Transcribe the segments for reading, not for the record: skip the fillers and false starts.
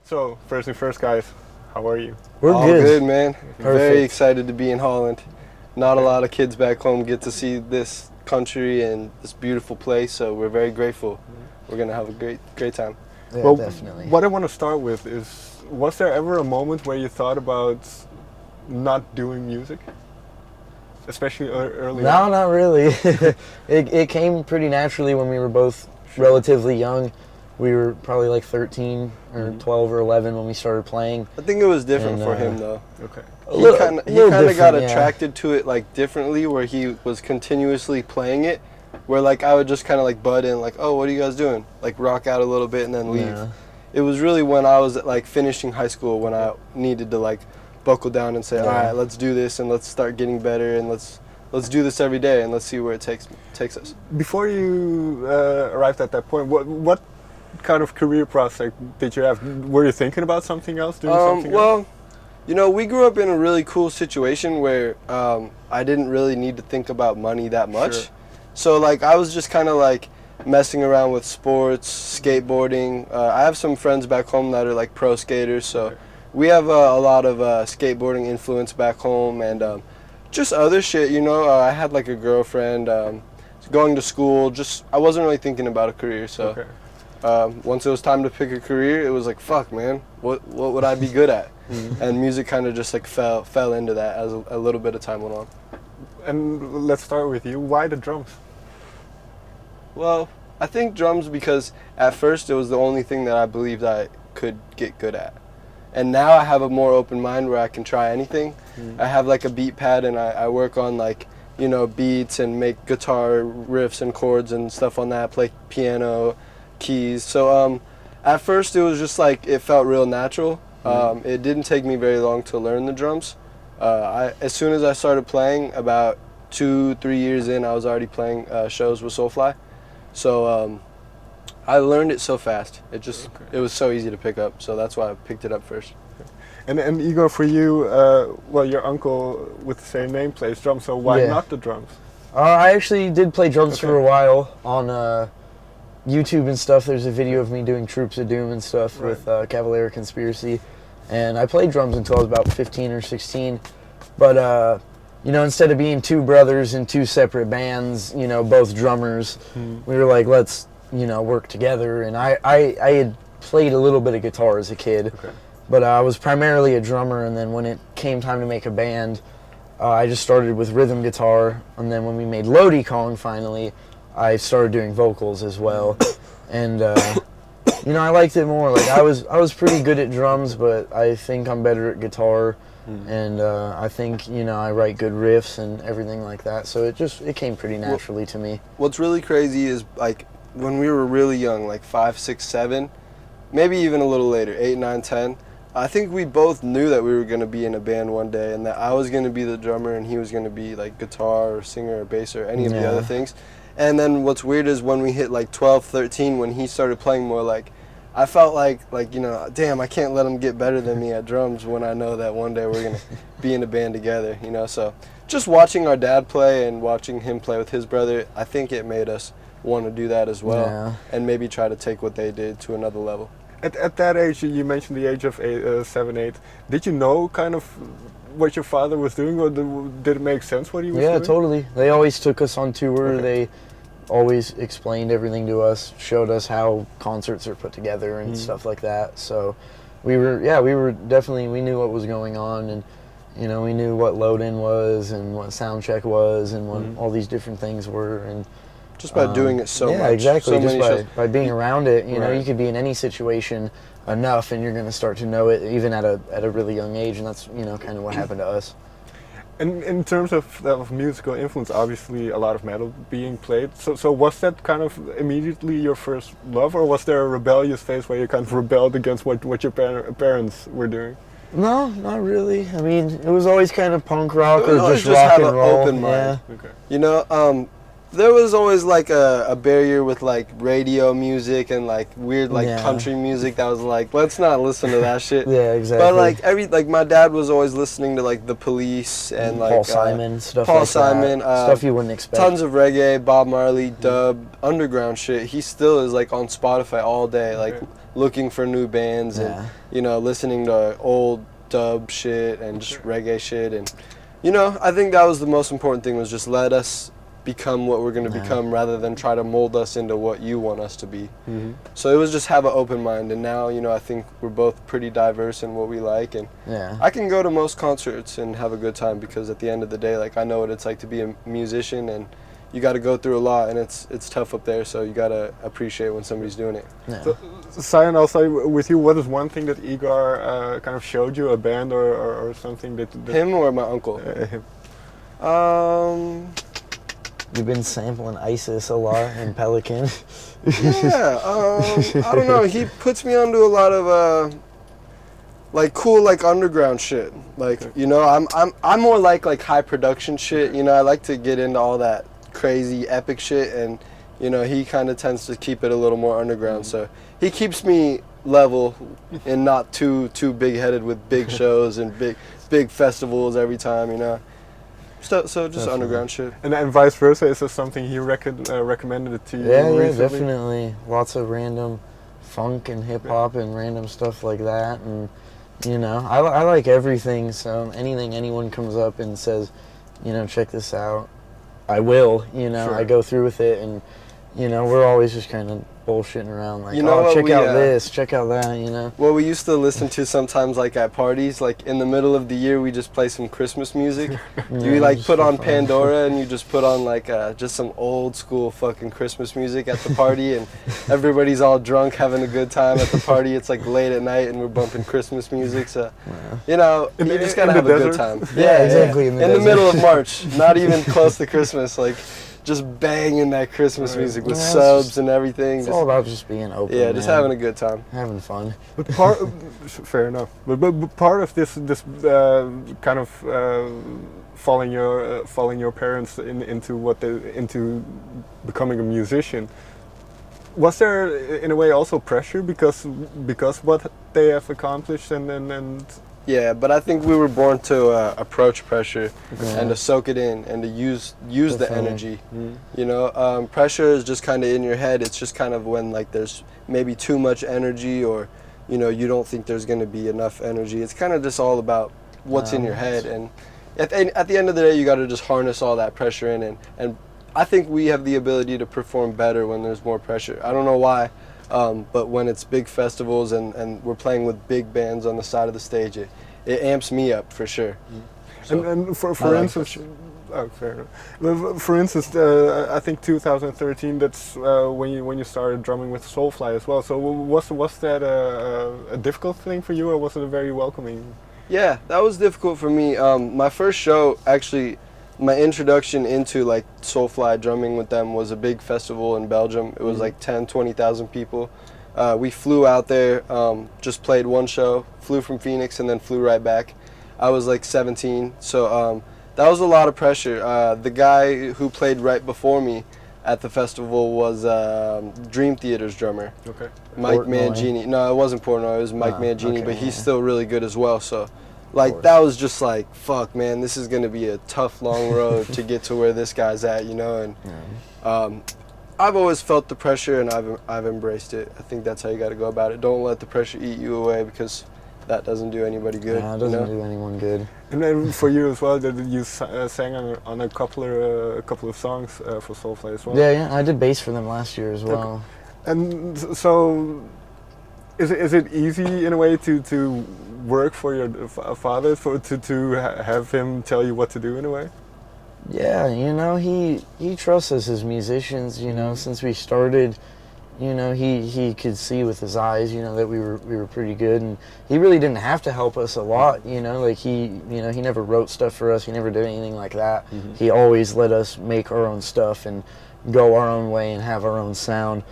So, first thing first, guys, how are you? We're All good. good, man. Perfect. Very excited to be in Holland. Not a lot of kids back home get to see this country and this beautiful place, so we're very grateful. We're gonna have a great time. Yeah, Well, definitely. What I want to start with is, was there ever a moment where you thought about not doing music? Especially early No, on? not really. it came pretty naturally when we were both Sure. relatively young. We were probably like 13 or Mhm. 12 or 11 when we started playing. I think it was different And, for him though. Okay. A He little- kind of little got different, yeah. attracted to it like differently, where he was continuously playing it. Where like I would just kind of like butt in, like, oh, what are you guys doing? Like rock out a little bit and then leave. Yeah. It was really when I was like finishing high school when I needed to like buckle down and say, all Yeah. right, let's do this and let's start getting better and let's do this every day and let's see where it takes us. Before you arrived at that point, what kind of career prospect did you have? Were you thinking about something else, doing something else? Well, you know, we grew up in a really cool situation where I didn't really need to think about money that much. Sure. So like I was just kind of like messing around with sports, skateboarding. I have some friends back home that are like pro skaters, so Okay. we have a lot of skateboarding influence back home and just other shit, you know. I had like a girlfriend, going to school. Just I wasn't really thinking about a career, so Okay. once it was time to pick a career, it was like, fuck, man, what would I be good at? And music kind of just like fell into that as a little bit of time went on. And let's start with you. Why the drums? Well, I think drums because at first it was the only thing that I believed I could get good at. And now I have a more open mind where I can try anything. I have like a beat pad and I work on like, you know, beats and make guitar riffs and chords and stuff on that, play piano, keys. So at first it was just like, it felt real natural. It didn't take me very long to learn the drums. As soon as I started playing, about 2-3 years in, I was already playing shows with Soulfly. So I learned it so fast. It was so easy to pick up. So that's why I picked it up first. And Igor, for you, well, your uncle with the same name plays drums, so why Yeah. not the drums? I actually did play drums Okay. for a while on YouTube and stuff. There's a video of me doing Troops of Doom and stuff Right. with Cavalera Conspiracy. And I played drums until I was about 15 or 16. But, you know, instead of being two brothers in two separate bands, you know, both drummers, we were like, let's, you know, work together. And I had played a little bit of guitar as a kid. Okay. But I was primarily a drummer, and then when it came time to make a band, I just started with rhythm guitar, and then when we made Lody Kong finally, I started doing vocals as well. And you know, I liked it more. Like I was pretty good at drums, but I think I'm better at guitar, and I think, you know, I write good riffs and everything like that. So it came pretty naturally to me. What's really crazy is like when we were really young, like 5, 6, 7, maybe even a little later, 8, 9, 10. I think we both knew that we were going to be in a band one day and that I was going to be the drummer and he was going to be like guitar or singer or bass or any of the Yeah. other things. And then what's weird is when we hit like 12, 13, when he started playing more, like I felt like, you know, damn, I can't let him get better than me at drums when I know that one day we're going to be in a band together, you know. So just watching our dad play and watching him play with his brother, I think it made us want to do that as well, Yeah. and maybe try to take what they did to another level. At that age, you mentioned the age of 7, 8. Did you know kind of what your father was doing, or did it make sense what he was Yeah, doing? totally. They always took us on tour. Okay. They always explained everything to us, showed us how concerts are put together and stuff like that. So we knew what was going on, and you know, we knew what load-in was and what sound check was and what all these different things were. And Just by doing it so much. yeah, exactly. So Just many shows. by being around it, you know, Right. you could be in any situation enough, and you're going to start to know it even at a really young age, and that's, you know, kind of what happened to us. And in terms of musical influence, obviously a lot of metal being played. So was that kind of immediately your first love, or was there a rebellious phase where you kind of rebelled against what your parents were doing? No, not really. I mean, it was always kind of punk rock It was or always just just rock have and an roll. open mind. Yeah. Okay. You know, there was always like a barrier with like radio music and like weird like Yeah. country music that was like, let's not listen to that shit. Yeah, exactly. But like my dad was always listening to like the Police and like Paul Simon, stuff Paul like Simon, that. Stuff you wouldn't expect. tons of reggae, Bob Marley, dub, underground shit. He still is like on Spotify all day, like Okay. looking for new bands and, you know, listening to old dub shit and just reggae shit. And, you know, I think that was the most important thing, was just let us become what we're going to become rather than try to mold us into what you want us to be. So it was just have an open mind, and now, you know, I think we're both pretty diverse in what we like, and I can go to most concerts and have a good time, because at the end of the day, like, I know what it's like to be a musician, and you got to go through a lot, and it's tough up there, so you got to appreciate when somebody's doing it. So, Zyon, also with you, what is one thing that Igor kind of showed you, a band or something that Him or my uncle? Him. You've been sampling ISIS a lot and Pelican. Yeah, I don't know. He puts me onto a lot of like cool, like underground shit. Like, you know, I'm more like high production shit. You know, I like to get into all that crazy epic shit, and you know, he kind of tends to keep it a little more underground. So he keeps me level and not too big headed with big shows and big festivals every time. You know. So just definitely. Underground shit. And vice versa, is there something he recommended it to you recently? Yeah, definitely. Lots of random funk and hip-hop and random stuff like that. And, you know, I like everything, so anything anyone comes up and says, you know, check this out, I will, you know. I go through with it, and, you know, we're always just kind of bullshitting around, like, you know, check out this, check out that, you know. What we used to listen to sometimes, like at parties, like in the middle of the year, we just play some Christmas music. You like put on Pandora, and you just put on like just some old school fucking Christmas music at the party, and everybody's all drunk having a good time at the party. It's like late at night, and we're bumping Christmas music. So, you know, you just gotta have a good time. Yeah, exactly. In the middle of March, not even close to Christmas, like. Just banging that Christmas music with subs and everything. It's all about just being open. Yeah, just having a good time, having fun. But fair enough. But part of this kind of following your parents into becoming a musician. Was there in a way also pressure because what they have accomplished and Yeah, but I think we were born to approach pressure and to soak it in and to use the energy. You know, pressure is just kind of in your head. It's just kind of when like there's maybe too much energy, or you know, you don't think there's going to be enough energy. It's kind of just all about what's in your head, and at the end of the day, you got to just harness all that pressure in, and I think we have the ability to perform better when there's more pressure. I don't know why. But when it's big festivals and we're playing with big bands on the side of the stage, it amps me up for sure. So and for instance, fair enough. For instance, I think 2013. That's when you started drumming with Soulfly as well. So was that a difficult thing for you, or was it a very welcoming? Yeah, that was difficult for me. My first show, actually, my introduction into like Soulfly, drumming with them, was a big festival in Belgium. It was like 20,000 people. We flew out there, just played one show, flew from Phoenix, and then flew right back. I was like 17, so that was a lot of pressure. The guy who played right before me at the festival was Dream Theater's drummer, Mike Mangini. No, it wasn't Portnoy, it was Mike Mangini, but he's still really good as well. So, like, that was just like, fuck, man, this is gonna be a tough, long road to get to where this guy's at, you know. And I've always felt the pressure, and I've embraced it. I think that's how you got to go about it. Don't let the pressure eat you away, because that doesn't do anybody good. Yeah, it doesn't do anyone good. And then for you as well, that you sang on a couple of songs for Soulfly as well. Yeah, I did bass for them last year as well. Okay. And so, is it easy in a way to work for your father, to have him tell you what to do in a way? Yeah, you know, he trusts us as musicians, you know, since we started. You know, he could see with his eyes, you know, that we were pretty good, and he really didn't have to help us a lot, you know, like he never wrote stuff for us, he never did anything like that. He always let us make our own stuff and go our own way and have our own sound.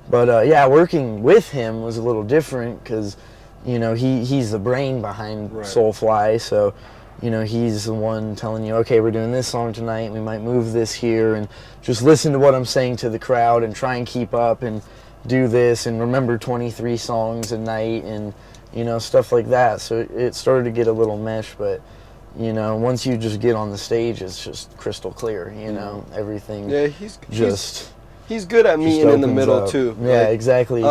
But yeah, working with him was a little different, because, you know, he's the brain behind Soulfly, so, you know, he's the one telling you, okay, we're doing this song tonight, we might move this here, and just listen to what I'm saying to the crowd and try and keep up and do this and remember 23 songs a night and, you know, stuff like that. So it started to get a little mesh, but, you know, once you just get on the stage, it's just crystal clear, you know, everything. Yeah, he's good at meeting just in the opens middle up. too. Yeah, Like, exactly.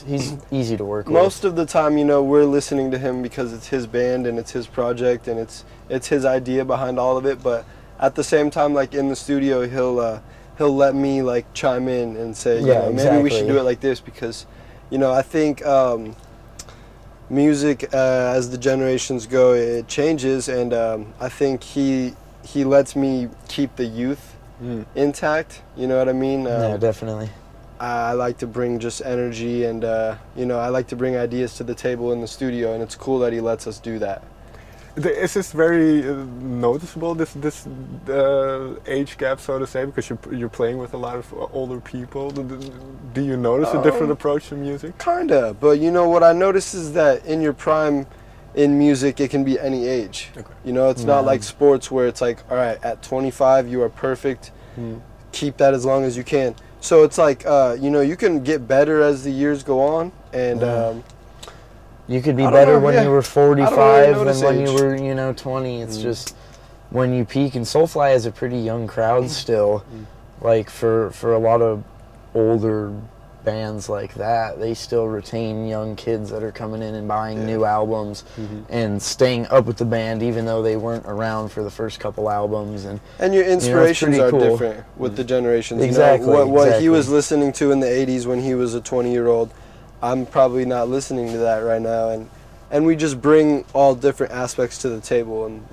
He's easy to work with. most of the time, you know, we're listening to him because it's his band and it's his project and it's his idea behind all of it. But at the same time, like in the studio, he'll let me like chime in and say, you know, maybe we should do it like this, because, you know, I think music as the generations go, it changes, and I think he lets me keep the youth intact. You know what I mean? Yeah, definitely. I like to bring just energy, and you know, I like to bring ideas to the table in the studio, and it's cool that he lets us do that. Is this very noticeable, this age gap, so to say, because you're playing with a lot of older people? Do you notice a different approach to music? Kinda, but you know what I notice is that in your prime in music, it can be any age. Okay. You know, it's not like sports where it's like, all right, at 25 you are perfect, keep that as long as you can. So it's like, you know, you can get better as the years go on, and you could be better when you were 45 than when you were, you know, 20. It's just when you peak. And Soulfly has a pretty young crowd still. Like for a lot of older bands like that, they still retain young kids that are coming in and buying new albums and staying up with the band even though they weren't around for the first couple albums. And your inspirations you know, are cool. different with the generations. Exactly. You know, what he was listening to in the 80s when he was a 20-year-old, I'm probably not listening to that right now, and we just bring all different aspects to the table, and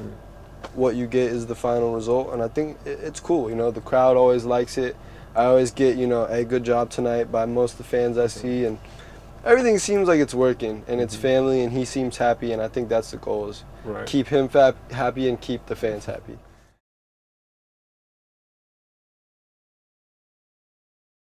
what you get is the final result, and I think it's cool. You know, the crowd always likes it. I always get, you know, a good job tonight by most of the fans I see, and everything seems like it's working, and it's family, and he seems happy, and I think that's the goal, is keep him happy and keep the fans happy.